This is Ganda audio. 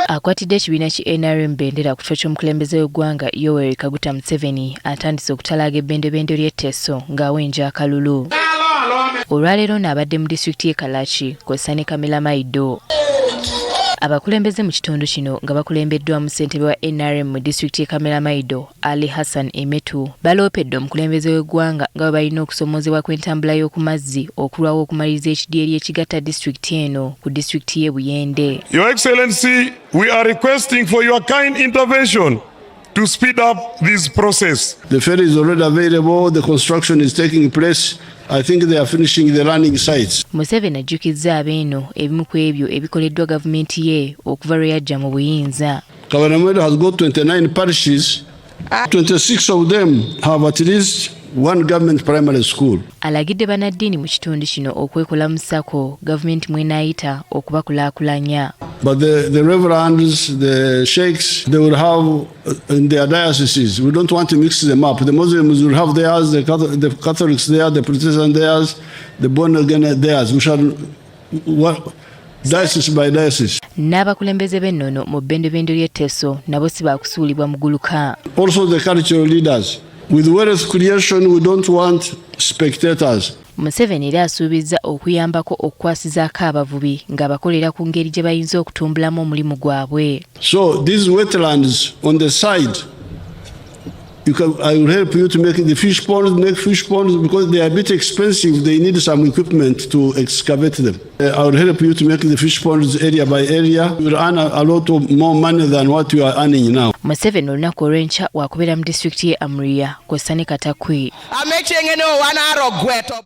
Akwatidde ekibiina ki NRM bendera ku kifo ky'omukulembeze w'eggwanga Yoweri Kaguta Museveni atandise okutalaaga ebbendebende ly'etteeso ng'awenja kalulu. Olwaleero n'abadde mu disitulikiti y'e Kalaki kwosa ne Kabelamaido. Abakulembeze mu kitundu kino nga bakulembeddwamu ssentebe wa NRM mu disitulikiti y'e Kabelamaido Ali Hassan Emetu baloopedde omukulembeze w'eggwanga nga bwe balina okusomoozebwa kw'entambula y'oku mazzi okulwawo okumaliriza ekidyeri ekigatta disitulikiti eno ku disitulikiti y'e Buyende. Your Excellency, we are requesting for your kind intervention to speed up this process. The ferry is already available, the construction is taking place. I think they are finishing the running sites. Museveni ajjukizza abeeno ebimu ku ebyo ebikoleddwa gavumenti ye okuva lwe yajja mu buyinza. Kabelamaido has got 29 parishes. 26 of them have at least one government primary school. Alagidde bannadiini mu kitundu kino okwekolamu Sacco gavumenti mw'enaayita okubakulakulanya. But the reverends, the sheikhs, they will have in their dioceses. We don't want to mix them up. The Muslims will have theirs, the Catholics there, the Protestants theirs, the bonna theirs. We shall work diocese by diocese. N'abakulembeze b'ennono mu bbendebende ly'etteeso nabo si baakusuulibwa mu guluka. Also the cultural leaders. With wealth creation, we don't want spectators. Museveni era asuubizza okuyambako okukwasizaako abavubi ng'abakolera ku ngeri gye bayinza okutumbulamu omulimu gwabwe. So these wetlands on the side, I will help you to make the fish ponds because they are a bit expensive. They need some equipment to excavate them. I will help you to make the fish ponds area by area. You will earn a lot of more money than what you are earning now. Museveni olunaku olw'enkya wakubeera mu disitulikiti y'e Amuriya kwosa ne Katakwi.